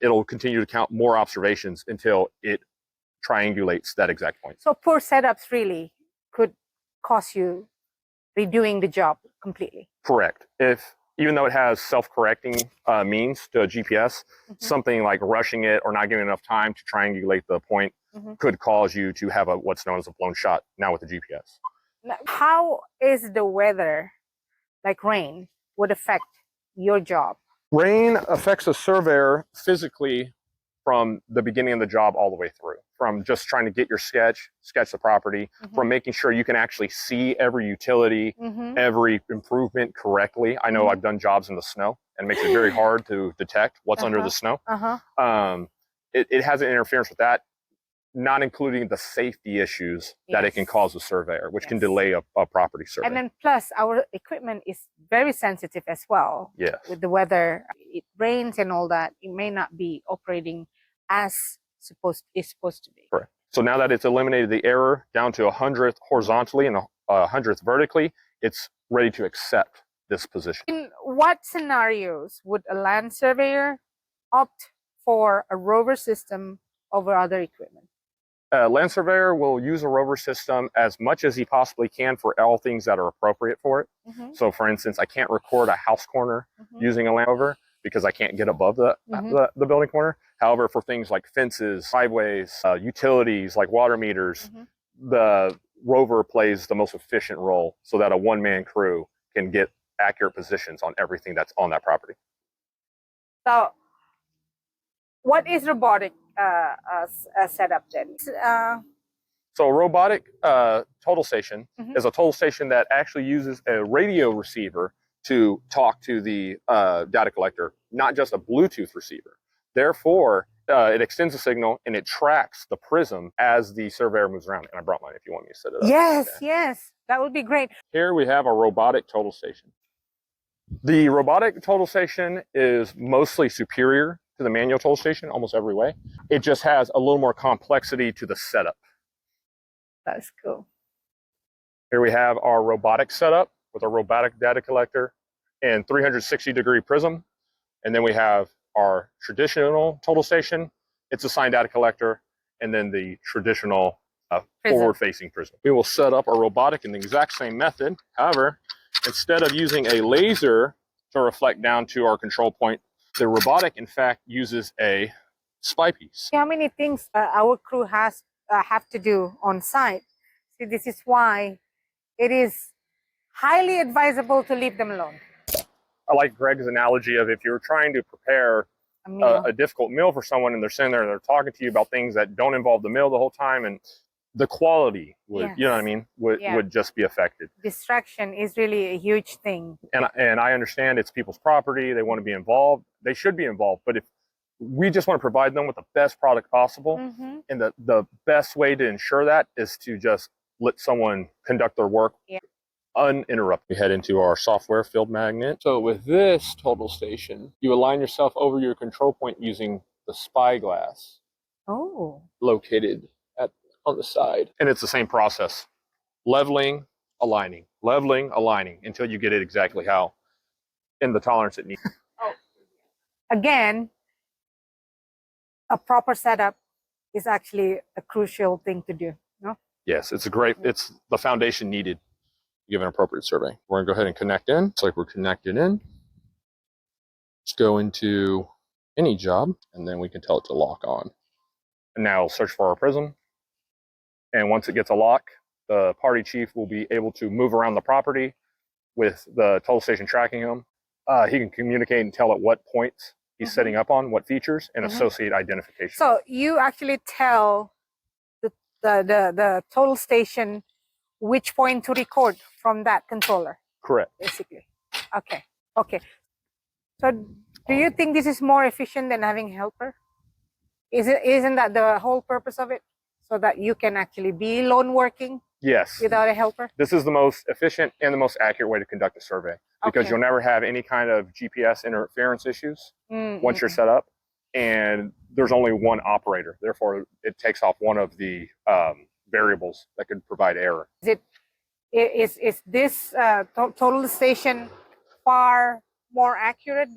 it'll continue to count more observations until it triangulates that exact point. So poor setups really could cost you redoing the job completely. Correct. Even though it has self-correcting means to a GPS, something like rushing it or not giving enough time to triangulate the point could cause you to have what's known as a blown shot now with the GPS. Now, how is the weather, like rain, would affect your job? Rain affects a surveyor physically from the beginning of the job all the way through, from just trying to get your sketch the property, from making sure you can actually see every utility, every improvement correctly. I know I've done jobs in the snow, and it makes it very hard to detect what's under the snow. It has an interference with that, not including the safety issues that it can cause a surveyor, which can delay a property survey. And then plus, our equipment is very sensitive as well. Yes. With the weather, it rains and all that, it may not be operating as it's supposed to be. Correct. So now that it's eliminated the error down to 100th horizontally and 100th vertically, it's ready to accept this position. In what scenarios would a land surveyor opt for a rover system over other equipment? A land surveyor will use a rover system as much as he possibly can for all things that are appropriate for it. So for instance, I can't record a house corner using a land rover because I can't get above the building corner. However, for things like fences, driveways, utilities like water meters, the rover plays the most efficient role so that a one-man crew can get accurate positions on everything that's on that property. So what is robotic setup then? So a robotic total station is a total station that actually uses a radio receiver to talk to the data collector, not just a Bluetooth receiver. Therefore, it extends the signal and it tracks the prism as the surveyor moves around. And I brought mine if you want me to set it up. Yes, yes, that would be great. Here we have a robotic total station. The robotic total station is mostly superior to the manual total station almost every way. It just has a little more complexity to the setup. That's cool. Here we have our robotic setup with a robotic data collector and 360-degree prism. And then we have our traditional total station. It's a signed data collector, and then the traditional forward-facing prism. We will set up a robotic in the exact same method. However, instead of using a laser to reflect down to our control point, the robotic, in fact, uses a spy piece. How many things our crew has have to do on site. See, this is why it is highly advisable to leave them alone. I like Greg's analogy of if you're trying to prepare A meal. a difficult meal for someone and they're sitting there and they're talking to you about things that don't involve the meal the whole time, and the quality would, you know what I mean, would just be affected. Distraction is really a huge thing. And I understand it's people's property. They want to be involved. They should be involved. But if we just want to provide them with the best product possible, and the best way to ensure that is to just let someone conduct their work uninterrupted. We head into our software field magnet. So with this total station, you align yourself over your control point using the spyglass located on the side. And it's the same process. Leveling, aligning, until you get it exactly how in the tolerance it needs. Again, a proper setup is actually a crucial thing to do. No? Yes, it's the foundation needed to give an appropriate survey. We're gonna go ahead and connect in. It's like we're connected in. Let's go into any job, and then we can tell it to lock on. And now search for our prism. And once it gets a lock, the party chief will be able to move around the property with the total station tracking him. He can communicate and tell at what points he's setting up on, what features, and associate identification. So you actually tell the total station which point to record from that controller. Correct. Basically. Okay. So do you think this is more efficient than having a helper? Isn't that the whole purpose of it? So that you can actually be lone working? Yes. Without a helper? This is the most efficient and the most accurate way to conduct a survey, because you'll never have any kind of GPS interference issues once you're set up, and there's only one operator. Therefore, it takes off one of the variables that could provide error. Is this total station far more accurate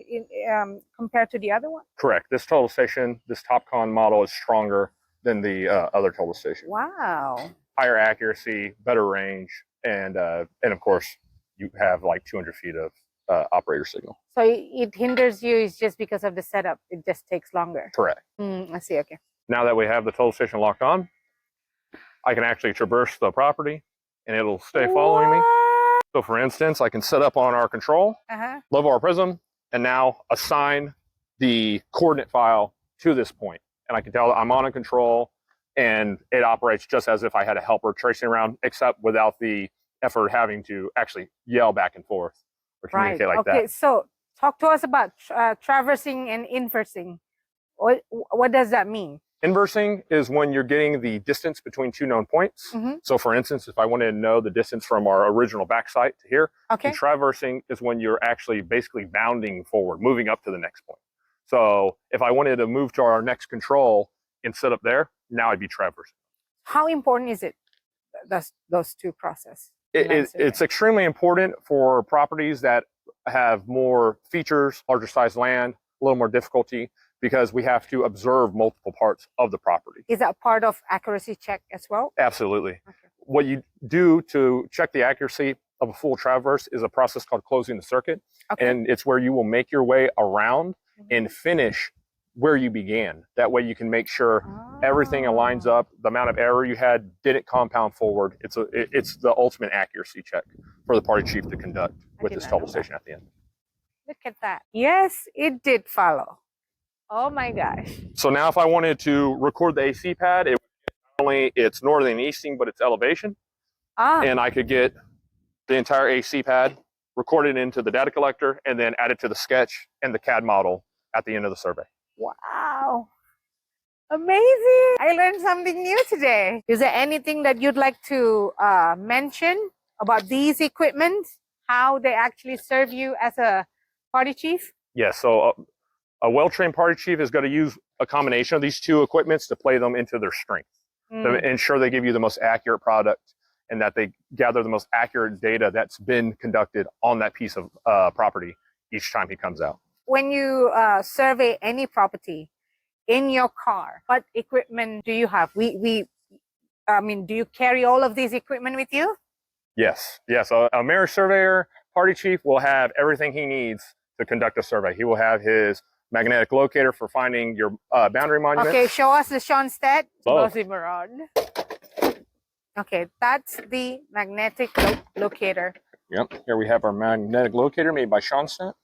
compared to the other one? Correct. This total station, this TopCon model, is stronger than the other total station. Wow. Higher accuracy, better range, and of course, you have like 200 feet of operator signal. So it hinders you is just because of the setup. It just takes longer. Correct. I see. Okay. Now that we have the total station locked on, I can actually traverse the property, and it'll stay following me. So for instance, I can set up on our control, level our prism, and now assign the coordinate file to this point. And I can tell I'm on a control, and it operates just as if I had a helper tracing around, except without the effort having to actually yell back and forth or communicate like that. Okay, so talk to us about traversing and inversing. What does that mean? Inversing is when you're getting the distance between two known points. So for instance, if I wanted to know the distance from our original back site to here, and traversing is when you're actually basically bounding forward, moving up to the next point. So if I wanted to move to our next control and sit up there, now I'd be traversing. How important is it, those two processes? It's extremely important for properties that have more features, larger size land, a little more difficulty, because we have to observe multiple parts of the property. Is that part of accuracy check as well? Absolutely. What you do to check the accuracy of a full traverse is a process called closing the circuit. And it's where you will make your way around and finish where you began. That way you can make sure everything aligns up. The amount of error you had didn't compound forward. It's the ultimate accuracy check for the party chief to conduct with this total station at the end. Look at that. Yes, it did follow. Oh my gosh. So now if I wanted to record the AC pad, it not only its northing and easting, but its elevation. And I could get the entire AC pad, record it into the data collector, and then add it to the sketch and the CAD model at the end of the survey. Wow. Amazing. I learned something new today. Is there anything that you'd like to mention about these equipment, how they actually serve you as a party chief? Yes, so a well-trained party chief is going to use a combination of these two equipments to play them into their strengths, to ensure they give you the most accurate product and that they gather the most accurate data that's been conducted on that piece of property each time he comes out. When you survey any property in your car, what equipment do you have? We I mean, do you carry all of these equipment with you? Yes, yes. A marriage surveyor, party chief will have everything he needs to conduct a survey. He will have his magnetic locator for finding your boundary monuments. Okay, show us the Schonstedt Both. explosive rod. Okay, that's the magnetic locator. Yep. Here we have our magnetic locator made by Schonstedt.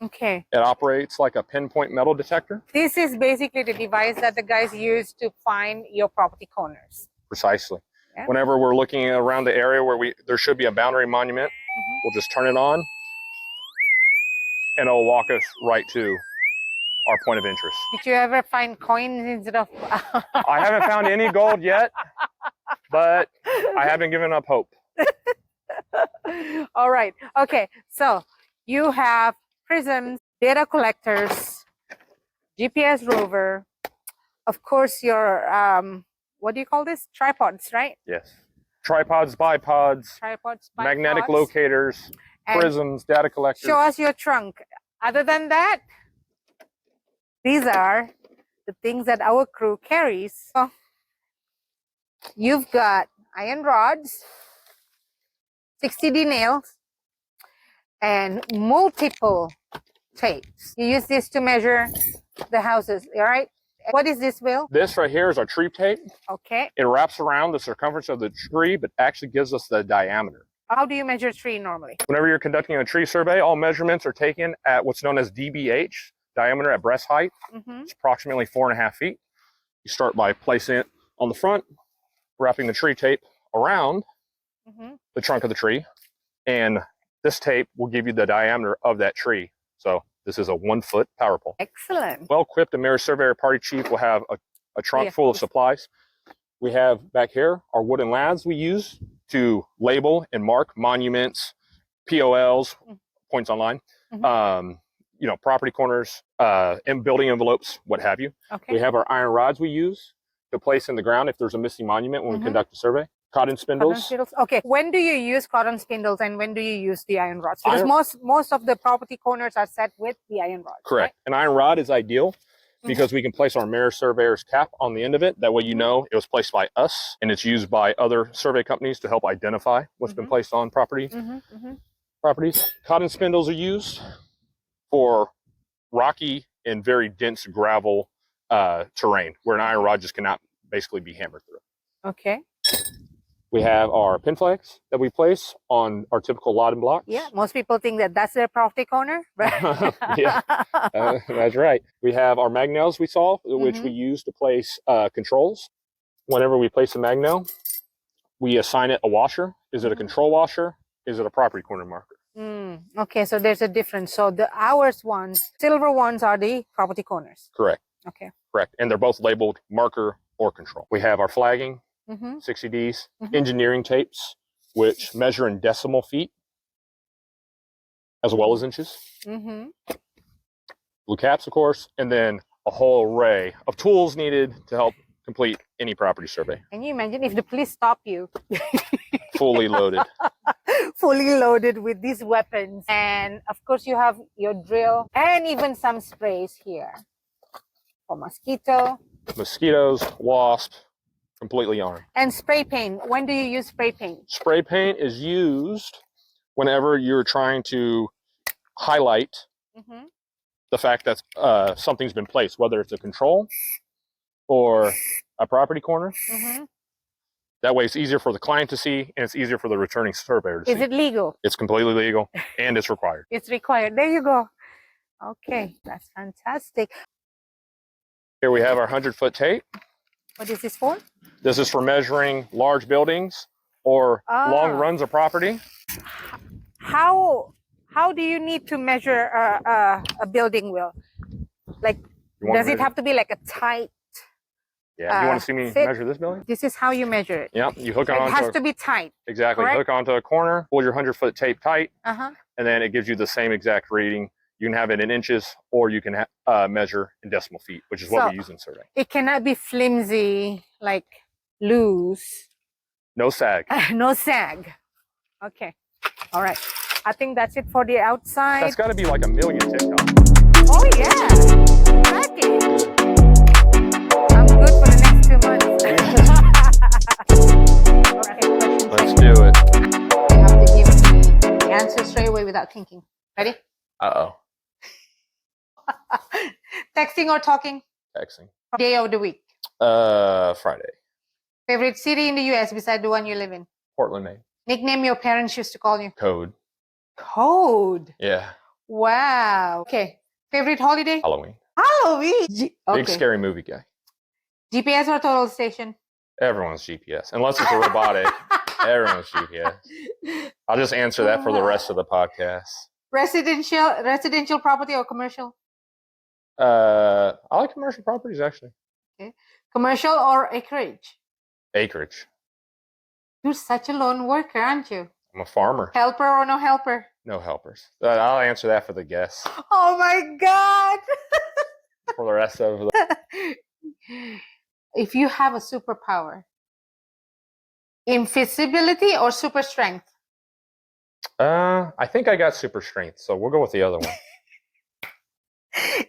Okay. It operates like a pinpoint metal detector. This is basically the device that the guys use to find your property corners. Precisely. Yeah. Whenever we're looking around the area where there should be a boundary monument, we'll just turn it on, and it'll walk us right to our point of interest. Did you ever find coins instead of... I haven't found any gold yet, but I haven't given up hope. All right. Okay. So you have prisms, data collectors, GPS rover, of course, your, what do you call this? Tripods, right? Yes. Tripods, bipods, magnetic locators, and prisms, data collectors. show us your trunk. Other than that, these are the things that our crew carries. So you've got iron rods, 60D nails, and multiple tapes. You use this to measure the houses, all right? What is this, Will? This right here is our tree tape. Okay. It wraps around the circumference of the tree, but actually gives us the diameter. How do you measure a tree normally? Whenever you're conducting a tree survey, all measurements are taken at what's known as DBH, diameter at breast height. It's approximately 4.5 feet. You start by placing it on the front, wrapping the tree tape around the trunk of the tree, and this tape will give you the diameter of that tree. So this is a 1-foot power pole. Excellent. Well-equipped, a marriage surveyor party chief will have a trunk full of supplies. We have back here our wooden laths we use to label and mark monuments, POLs, points on line, you know, property corners, and building envelopes, what have you. Okay. We have our iron rods we use to place in the ground if there's a missing monument when we conduct a survey. Cotton spindles. Okay. When do you use cotton spindles and when do you use the iron rods? Because most of the property corners are set with the iron rods. Correct. Right? An iron rod is ideal because we can place our marriage surveyor's cap on the end of it. That way you know it was placed by us and it's used by other survey companies to help identify what's been placed on properties. Cotton spindles are used for rocky and very dense gravel terrain where an iron rod just cannot basically be hammered through. Okay. We have our pin flags that we place on our typical lot and blocks. Yeah, most people think that that's their property corner. Right? Yeah, that's right. We have our magnails we saw, which we use to place controls. Whenever we place a magnail, we assign it a washer. Is it a control washer? Is it a property corner marker? Okay, so there's a difference. So the ours ones, silver ones are the property corners. Correct. Okay. Correct. And they're both labeled marker or control. We have our flagging. 60Ds, engineering tapes, which measure in decimal feet as well as inches. Blue caps, of course, and then a whole array of tools needed to help complete any property survey. Can you imagine if the police stop you? Fully loaded. Fully loaded with these weapons. And of course you have your drill and even some sprays here for mosquito. Mosquitoes, wasps, completely armed. And spray paint. When do you use spray paint? Spray paint is used whenever you're trying to highlight the fact that something's been placed, whether it's a control or a property corner. That way it's easier for the client to see and it's easier for the returning surveyor to see. Is it legal? It's completely legal and it's required. It's required. There you go. Okay, that's fantastic. Here we have our 100-foot tape. What is this for? This is for measuring large buildings or long runs of property. How do you need to measure a building, Will? Like, does it have to be like a tight? Yeah, you want to see me measure this building? This is how you measure it. Yep, you hook it It onto has to be tight. Exactly. Correct? Hook onto a corner, pull your 100-foot tape tight, Uh-huh. and then it gives you the same exact reading. You can have it in inches or you can measure in decimal feet, which is what we use in surveying. It cannot be flimsy, like loose. No sag. No sag. Okay. All right. I think that's it for the outside. That's got to be like 1 million TikTok. Oh, yeah. Exactly. I'm good for the next 2 months. Let's do it. You have to give me the answer straight away without thinking. Ready? Uh-oh. Texting or talking? Texting. Day of the week. Friday. Favorite city in the US besides the one you live in? Portland, Maine. Nickname your parents used to call you? Code. Code. Yeah. Wow. Okay. Favorite holiday? Halloween. Halloween. Big Okay. scary movie guy. GPS or total station? Everyone's GPS. Unless it's a robotic. Everyone's GPS. I'll just answer that for the rest of the podcast. Residential property or commercial? I like commercial properties, actually. Okay. Commercial or acreage? Acreage. You're such a lone worker, aren't you? I'm a farmer. Helper or no helper? No helpers. I'll answer that for the guests. Oh my God. For the rest of the... If you have a superpower, invisibility or super strength? I think I got super strength, so we'll go with the other one.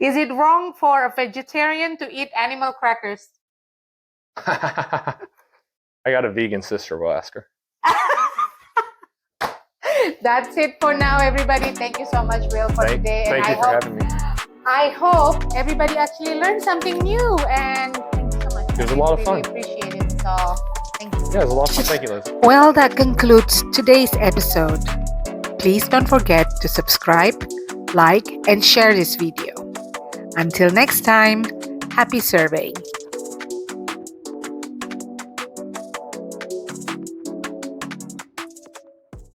Is it wrong for a vegetarian to eat animal crackers? I got a vegan sister. We'll ask her. That's it for now, everybody. Thank you so much, Will, for today. Thank you for having me. I hope everybody actually learned something new. And thank you so much. It was a lot of fun. I appreciate it. So, thank you. Yeah, it was a lot of fun. Thank you, Liz. Well, that concludes today's episode. Please don't forget to subscribe, like, and share this video. Until next time, happy surveying.